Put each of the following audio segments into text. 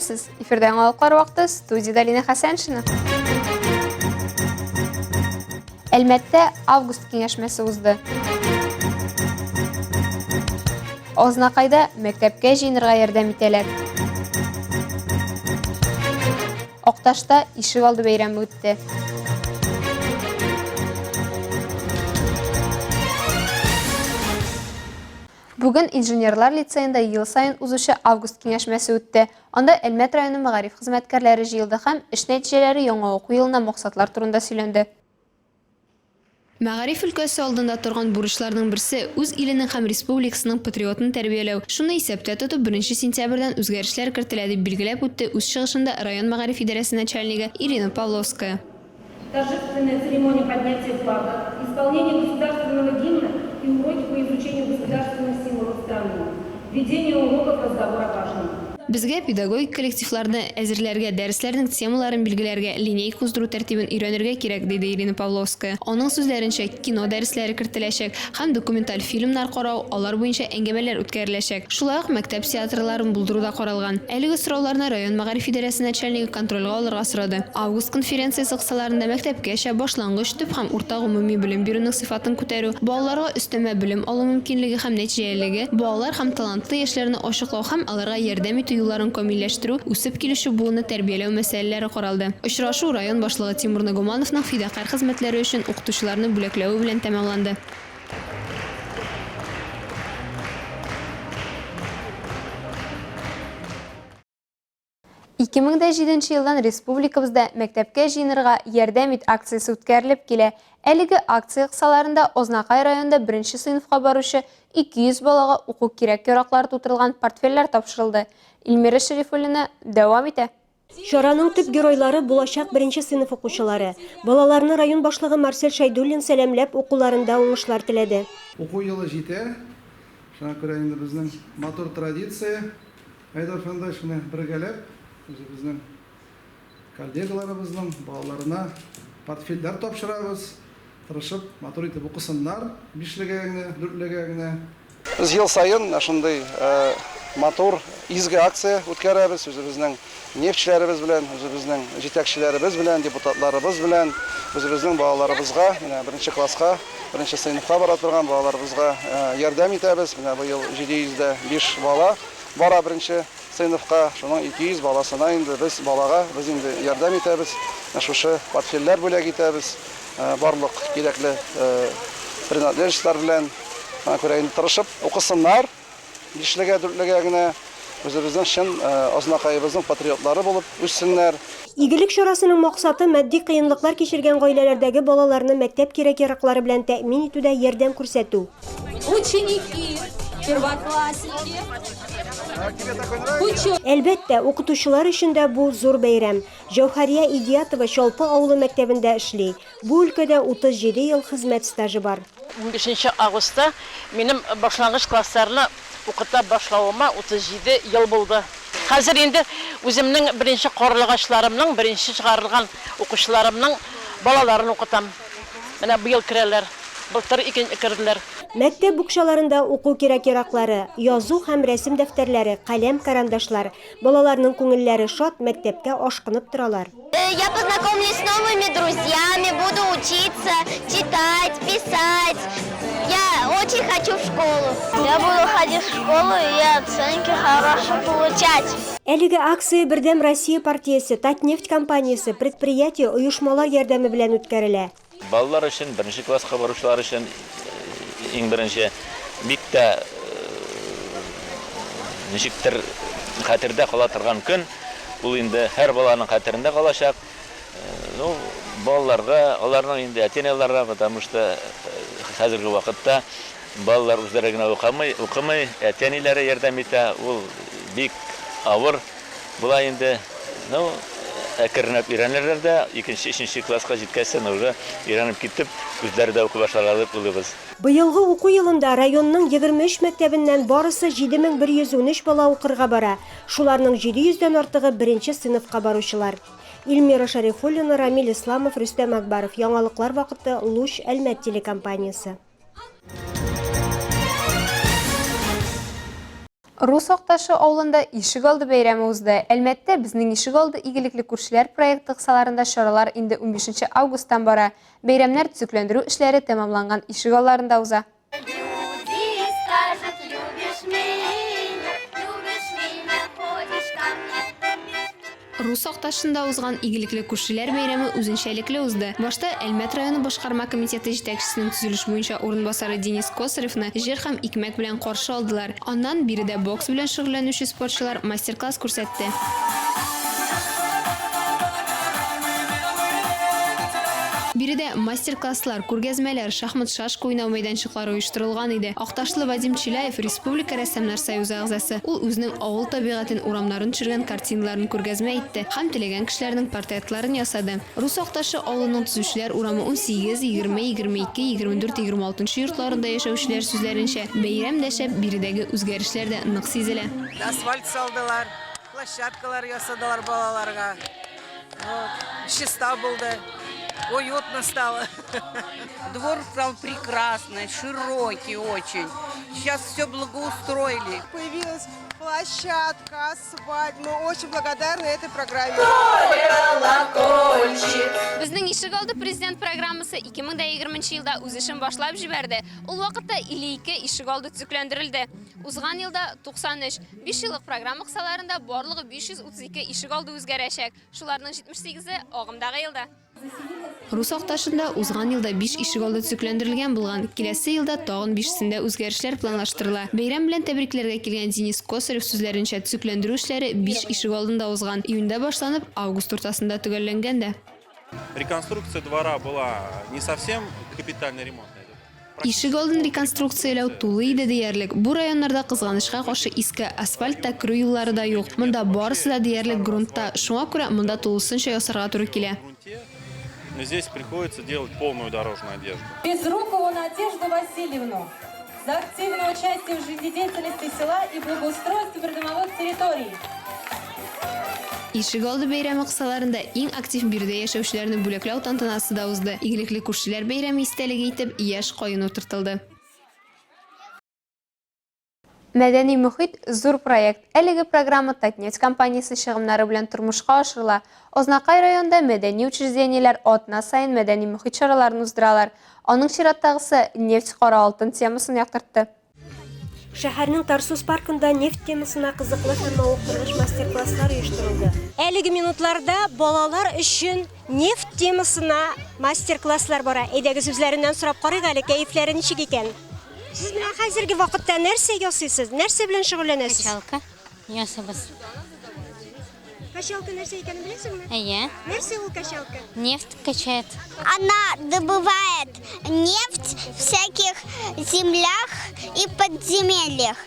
Сәләмсез. Эфирдә яңалыклар вакыты, студияда Лина Хәсәншина. Әлмәттә август киңәшмәсе узды. Азнакайда мәктәпкә җыенырга ярдәм итәләр. Акташта ишек алды бәйрәме үтте. Бүген инженерлар лицейында ел сайын узучы август киңәшмәсе үтте. Анда Әлмәт районы мәгариф хезмәткәрләре җыелды һәм эш нәтиҗәләре яңа уку елына максатлар турында сөйләнде. Мәгариф өлкәсе алдында торган бурычларның берсе үз иленең һәм республикасының патриотын тәрбияләү. Шуны исәптә тотып 1 сентябрьдән үзгәрешләр кертелә дип билгеләп үтте үз чыгышында район мәгариф идарәсе начальнигы Ирина Павловская. Торжественная церемония поднятия флага, исполнение государственного гимна и уроки по изучению государственных символов страны, ведение уроков, разговор о важном. Безгә педагогик коллективларны әзерләргә, дәресләрнең темаларын билгеләргә, линейка уздыру тәртибен өйрәнергә кирәк, диде Ирина Павловская. Аның сүзләренчә, кино дәресләре кертеләчәк һәм документаль фильмнар карау, алар буенча әңгәмәләр үткәреләчәк. Шулай ук мәктәп театрларын булдыруда каралган. Әлеге сорауларны район мәгариф идарәсе начальнигы контрольгә алырга сорады. Август конференциясе кысаларында мәктәпкәчә башлангыч, төп һәм урта гомуми белем бирүнең сыйфатын күтәрү, балаларга өстәмә белем алу мөмкинлеге һәм нәтиҗәлелеге, балалар һәм талантлы яшьләрне ачыклау һәм аларга ярдәм итү юлларын камилләштерү, үсеп килүче буыны тәрбияләү мәсьәләләре каралды. Очрашу район башлыгы Тимур Нагумановның фидакарь хезмәтләре өчен укытучыларны бүләкләве белән тәмамланды. Елдан республикабызда мәктәпкә җыенырга ярдәм ит акциясе үткәрелеп килә. Әлеге акция кысаларында Азнакай районында 1 сыйныфка баручы 200 балага уку кирәк-яраклар тутырылган портфельләр тапшырылды. Илмира Шәрифуллина дәвам итә. Шараның төп геройлары булачак 1 сыйныф укучылары. Балаларны район башлыгы Марсель Шайдуллин сәламләп укуларында уңышлар теләде. Уку елы җитә. Шуңа күрә инде безнең матур традиция. Айдар фонда шуны бергәләп, безнең коллегаларыбызның балаларына портфельләр тапшырабыз. Тырышып, матур итеп укысыннар, 5-легә генә, 4-легә генә. Без ел сайын шундый матур изге акция үткәрәбез үзебезнең нефтьчеләребез белән, үзебезнең җитәкчеләребез белән, депутатларыбыз белән, үзебезнең балаларыбызга, менә 1 класска, 1 сыйныфка бара торган балаларыбызга ярдәм итәбез. Менә бу ел 705 бала бара 1 сыйныфка, шуның 200 баласына инде без инде ярдәм итәбез. Шушы портфельләр бүләк итәбез. Барлык кирәкле принадлежностьлар белән күрә инде тырышып укысыннар, 5-легә, 4-легә генә үзебезнең чын Азнакайыбызның патриотлары булып үссеннәр. Игелек чарасының максаты матди кыенлыклар кичергән гаиләләрдәге балаларны мәктәп кирәк-яраклары белән тәэмин итүдә ярдәм күрсәтү. Ученики, первоклассники. Әлбәттә, укытучылар өчен дә бу зур бәйрәм. Җәүһәрия Идиятова Чалпы авылы мәктәбендә эшли. Бу өлкәдә 37 ел хезмәт стажы бар. 15 августта минем башлангыч классларны укыта башлавыма 37 ел булды. Хәзер инде үземнең беренче карлыгачларымның, беренче чыгарылган укучыларымның балаларын укытам. Менә бу ел керәләр. Былтыр икенче керделәр. Мәктәп букчаларында уку кирәк-яраклары, язу һәм рәсем дәфтәрләре, каләм, карандашлар. Балаларның күңелләре шат, мәктәпкә ашкынып торалар. Я познакомлюсь с новыми друзьями, буду учиться, читать, писать. Я очень хочу в школу. Я буду ходить в школу и оценки хорошие получать. Әлеге акция Бердәм Россия партиясе, Татнефть компаниясе, предприятие, оешмалар ярдәме белән үткәрелә. Балалар өчен, 1 класска баручылар өчен иң беренче бик тә ничектер хәтердә кала торган көн. Ул инде һәр баланың хәтерендә калачак. Балаларга, аларның инде әти-әниләргә, потому что хәзерге вакытта балалар үзләре генә укымый, әти-әниләре ярдәм итә. Ул бик авыр. Була инде, әкренләп өйрәнәләр дә, 2-3 класска җиткәчтән уже өйрәнеп китеп, үзләре дә укый башларлар дип уйлыйбыз. Быелгы уку елында районның 23 мәктәбеннән барысы 7113 бала укырга бара. Шуларның 700дән артыгы 1 сыйныфка баручылар. Илмира Шәрифуллина, Рамил Исламов, Рөстәм Акбаров. Яңалыклар вакыты, Луч, Әлмәт телекомпаниясе. Рус Окташы авылында Ишегалды бәйрәме узды. Әлмәттә безнең Ишегалды игелекле күршеләр проекты кысаларында чаралар инде 15 августтан бара. Бәйрәмнәр төзекләндерү эшләре тәмамланган Ишегалларында уза. Рус Окташында узган игелекле күршеләр бәйрәме үзенчәлекле узды. Башта Әлмәт районы башкарма комитеты җитәкчесенең төзелеш буенча урынбасары Денис Косаревны җир һәм икмәк белән каршы алдылар. Аннан биредә бокс белән шөгыльләнүче спортчылар мастер-класс күрсәтте. Биредә мастер-класслар, күргәзмәләр, шахмат шашка уйнау мәйданчыклары оештырылган иде. Акташлы Вадим Чилаев Республика рәссамнар союзы әгъзасы. Ул үзенең авыл табигатын, урамнарын төшергән картиналарын күргәзмә итте һәм теләгән кешеләрнең портретларын ясады. Рус Окташы авылының төзүчеләр урамы 18, 20, 22, 24, 26 йортларында яшәүчеләр сүзләренчә, бәйрәм дәшәп биредәге үзгәрешләр дә нык сизелә. Асфальт салдылар, площадкалар ясадылар балаларга. Чиста булды. Уютно стало. Двор стал прекрасный, широкий очень. Сейчас все благоустроили. Появилась площадка, асфальт. Мы очень благодарны этой программе. Безнең Ишегалды президент программасы 2020 елда үз эшен башлап җибәрде. Ул вакытта 52 Ишегалды төзекләндерелде. Узган елда 93, 5 еллык программа кысаларында барлыгы 532 Ишегалды үзгәрәчәк. Шуларның 78-е агымдагы елда. Рус Окташында узган елда 5 Ишегалды төзекләндерелгән булган. Киләсе елда тагын 5-сендә үзгәрешләр планлаштырыла. Бәйрәм белән тәбрикләргә килгән Денис Косарев сүзләренчә төзекләндерү эшләре 5 Ишегалдында узган. Июньдә башланып, август уртасында төгәлләнгән дә. Реконструкция двора была не совсем капитальный ремонт. Ишегалдын реконструкцияләү тулы иде диярлек. Бу районнарда кызганычка каршы иске асфальтта кирү юллары да юк. Монда барысы да диярлек грунтта. Шуңа күрә монда тулысынча ясарга туры килә. Но здесь приходится делать полную дорожную одежду. Безрукову Надежду Васильевну за активное участие в жизнедеятельности села и благоустройстве придомовых территорий. Ишегалды бәйрәме кысаларында иң актив биредә яшәүчеләрне бүләкләү тантанасы да узды. Игелекле күршеләр бәйрәме истәлеге итеп яшь каен утыртылды. Мәдәни мөхит зур проект. Әлеге программа Татнефть компаниясе чыгымнары белән тормышка ашырыла. Ознакай районында мәдәни учреждениеләр атна сайын мәдәни мөхит чараларын уздыралар. Аның чираттагысы нефть кара алтын темасын яктыртты. Шәһәрнең Тарсус паркында нефть темасына кызыклы һәм мавыктыргыч мастер-класслар оештырылды. Әлеге минутларда балалар өчен нефть темасына мастер-класслар бара. Әйдәгез үзләреннән сорап карыйк әле, кәефләре ничек икән? Сез менә хәзерге вакытта нәрсә ясыйсыз? Нәрсә белән шөгыльләнәсез? Качалка ясабыз. Качалка нәрсә икәнен беләсезме? Әйе. Нәрсә ул качалка? Нефть качает. Она добывает нефть в всяких землях и подземельях.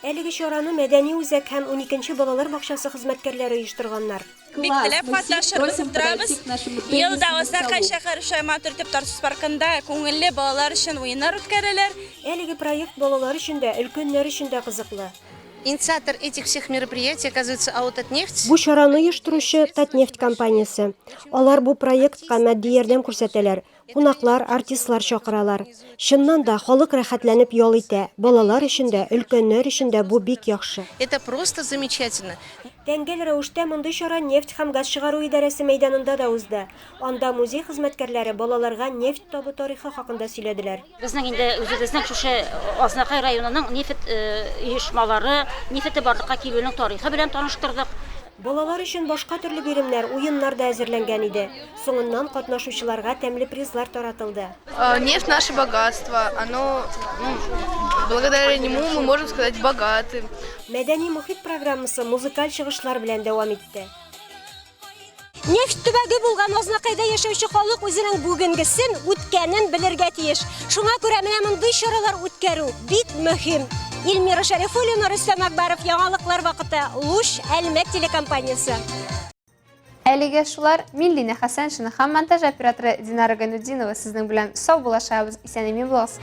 Әлеге чараны мәдәни үзәк һәм 12нче балалар бакчасы хезмәткәрләре оештырганнар. Бик теләп катнашырбыз торабыз. Елда Ознакай шәһәр Шайматур төп Тарсус паркында күңелле балалар өчен уеннар үткәрәләр. Әлеге проект балалар өчен дә, өлкәннәр өчен дә кызыклы. Инициатор этих всех мероприятий оказывается АО «Татнефть». Бу чараны оештыручы Татнефть компаниясе. Алар бу проектка матди ярдәм күрсәтәләр. Кунаклар, артистлар чакыралар. Чыннан да халык рәхәтләнеп ял итә. Балалар өчен дә, өлкәннәр өчен дә бу бик яхшы. Это просто замечательно. Тәңгәл рәвештә мондый чара нефть һәм газ чыгару идарәсе мәйданында да узды. Анда музей хезмәткәрләре балаларга нефть табу тарихы хакында сөйләделәр. Безнең инде үзебезнең шушы Ознакай районының нефть оешмалары, нефте барлыкка килүнең тарихы белән таныштырдык. Балалар өчен башка төрле биремнәр, уеннар да әзерләнгән иде. Соңыннан катнашучыларга тәмле призлар таратылды. Нефть — наше богатство. Оно, благодаря нему мы можем сказать богатым. Мәдәни мөхит программасы музыкаль чыгышлар белән дәвам итте. Нефть төбәге булган Ознакайда яшәүче халык үзенең бүгенгесен, үткәнен белергә тиеш. Шуңа күрә менә мондый чаралар үткәрү бик мөһим. Илмира Шәрифуллина, Рөстәм Акбаров, яңалыклар вакыты, Луш, Әлмәт телекомпаниясе. Әлеге шулар Миллина Хәсәншина һәм монтаж операторы Динара Гануддинова сезнең белән сау булашабыз, исән-имин булыгыз.